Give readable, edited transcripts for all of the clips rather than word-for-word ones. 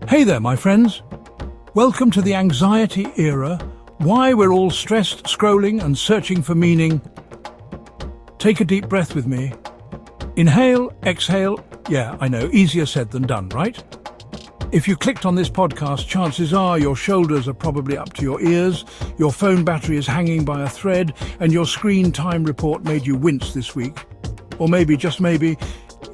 Hey there, my friends. Welcome to the anxiety era. Why we're all stressed, scrolling and searching for meaning. Take a deep breath with me. Inhale, exhale. Yeah, I know, easier said than done, right? If you clicked on this podcast, chances are your shoulders are probably up to your ears, your phone battery is hanging by a thread, and your screen time report made you wince this week. Or maybe, just maybe,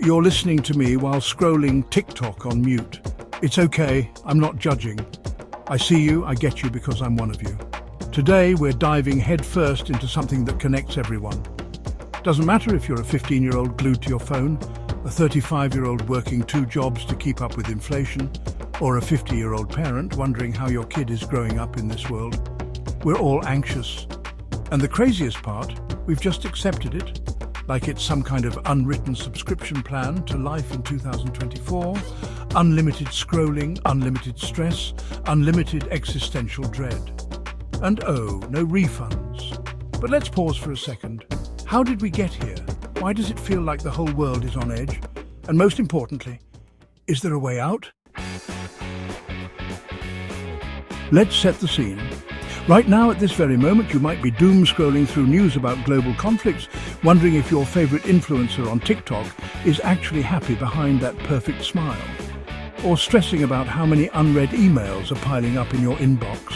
you're listening to me while scrolling TikTok on mute. It's okay, I'm not judging. I see you, I get you because I'm one of you. Today we're diving headfirst into something that connects everyone. Doesn't matter if you're a 15-year-old glued to your phone, a 35-year-old working 2 jobs to keep up with inflation, or a 50-year-old parent wondering how your kid is growing up in this world. We're all anxious. And the craziest part, we've just accepted it, like it's some kind of unwritten subscription plan to life in 2024, unlimited scrolling, unlimited stress, unlimited existential dread. And oh, no refunds. But let's pause for a second. How did we get here? Why does it feel like the whole world is on edge? And most importantly, is there a way out? Let's set the scene. Right now, at this very moment, you might be doom scrolling through news about global conflicts, wondering if your favorite influencer on TikTok is actually happy behind that perfect smile. Or stressing about how many unread emails are piling up in your inbox.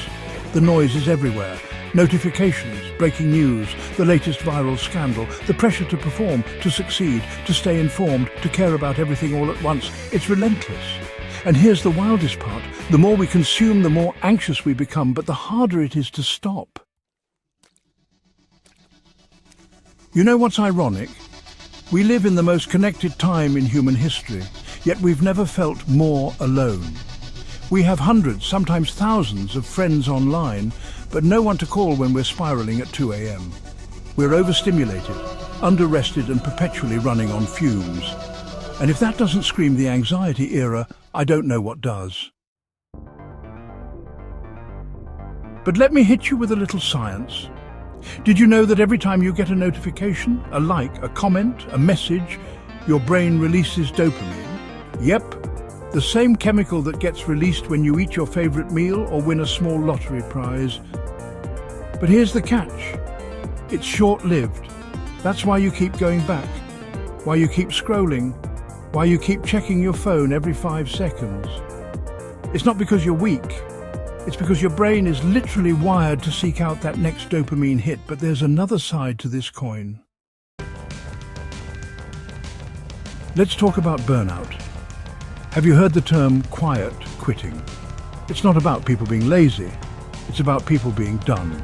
The noise is everywhere. Notifications, breaking news, the latest viral scandal, the pressure to perform, to succeed, to stay informed, to care about everything all at once. It's relentless. And here's the wildest part. The more we consume, the more anxious we become, but the harder it is to stop. You know what's ironic? We live in the most connected time in human history, yet we've never felt more alone. We have hundreds, sometimes thousands of friends online, but no one to call when we're spiraling at 2 a.m. We're overstimulated, under-rested and perpetually running on fumes. And if that doesn't scream the anxiety era, I don't know what does. But let me hit you with a little science. Did you know that every time you get a notification, a like, a comment, a message, your brain releases dopamine? Yep, the same chemical that gets released when you eat your favorite meal or win a small lottery prize. But here's the catch. It's short-lived. That's why you keep going back, why you keep scrolling, why you keep checking your phone every 5 seconds. It's not because you're weak. It's because your brain is literally wired to seek out that next dopamine hit. But there's another side to this coin. Let's talk about burnout. Have you heard the term quiet quitting? It's not about people being lazy. It's about people being done.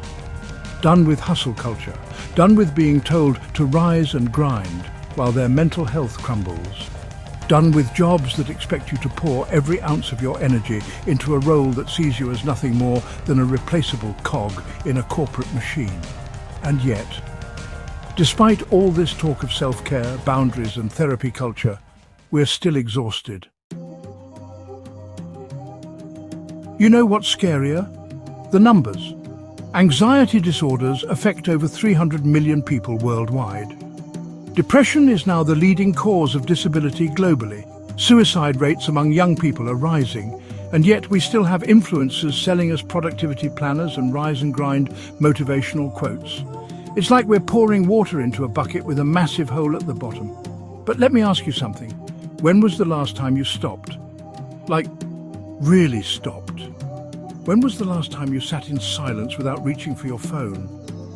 Done with hustle culture. Done with being told to rise and grind while their mental health crumbles. Done with jobs that expect you to pour every ounce of your energy into a role that sees you as nothing more than a replaceable cog in a corporate machine. And yet, despite all this talk of self-care, boundaries and therapy culture, we're still exhausted. You know what's scarier? The numbers. Anxiety disorders affect over 300 million people worldwide. Depression is now the leading cause of disability globally. Suicide rates among young people are rising, and yet we still have influencers selling us productivity planners and rise and grind motivational quotes. It's like we're pouring water into a bucket with a massive hole at the bottom. But let me ask you something. When was the last time you stopped? Like, really stopped? When was the last time you sat in silence without reaching for your phone,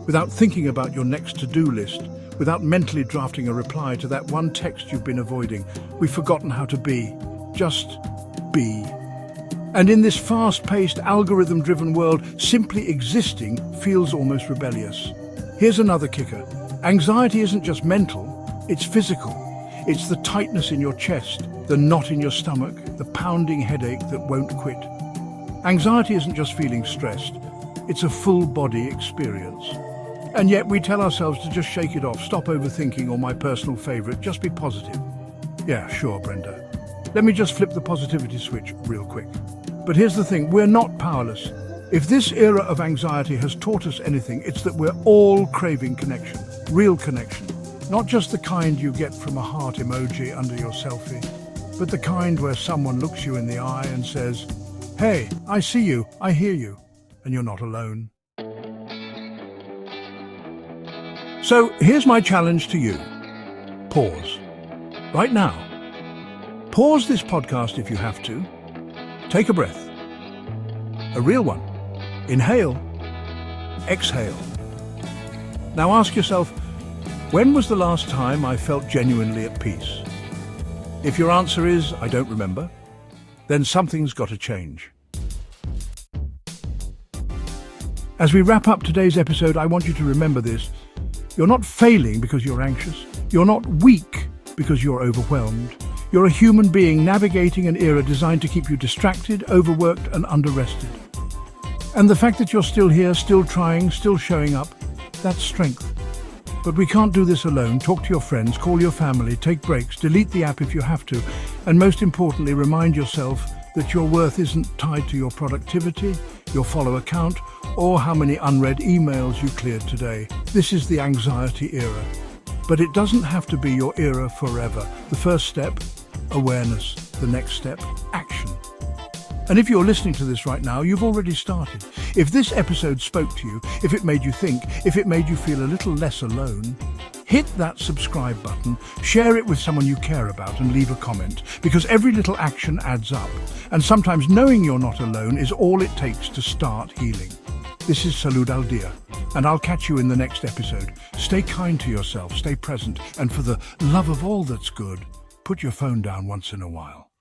without thinking about your next to-do list, without mentally drafting a reply to that one text you've been avoiding? We've forgotten how to be. Just be. And in this fast-paced, algorithm-driven world, simply existing feels almost rebellious. Here's another kicker. Anxiety isn't just mental, it's physical. It's the tightness in your chest, the knot in your stomach, the pounding headache that won't quit. Anxiety isn't just feeling stressed, it's a full-body experience. And yet we tell ourselves to just shake it off, stop overthinking, or my personal favorite, just be positive. Yeah, sure, Brenda. Let me just flip the positivity switch real quick. But here's the thing, we're not powerless. If this era of anxiety has taught us anything, it's that we're all craving connection, real connection. Not just the kind you get from a heart emoji under your selfie. but the kind where someone looks you in the eye and says, "Hey, I see you, I hear you," and you're not alone. So here's my challenge to you. Pause. Right now. Pause this podcast if you have to. Take a breath. A real one. Inhale. Exhale. Now ask yourself, when was the last time I felt genuinely at peace? If your answer is, I don't remember, then something's got to change. As we wrap up today's episode, I want you to remember this. You're not failing because you're anxious. You're not weak because you're overwhelmed. You're a human being navigating an era designed to keep you distracted, overworked, and underrested. And the fact that you're still here, still trying, still showing up, that's strength. But we can't do this alone. Talk to your friends, call your family, take breaks, delete the app if you have to, and most importantly, remind yourself that your worth isn't tied to your productivity, your follower count, or how many unread emails you cleared today. This is the anxiety era. But it doesn't have to be your era forever. The first step, awareness. The next step, action. And if you're listening to this right now, you've already started. If this episode spoke to you, if it made you think, if it made you feel a little less alone, hit that subscribe button, share it with someone you care about, and leave a comment, because every little action adds up. And sometimes knowing you're not alone is all it takes to start healing. This is Salud Al Dia, and I'll catch you in the next episode. Stay kind to yourself, stay present, and for the love of all that's good, put your phone down once in a while.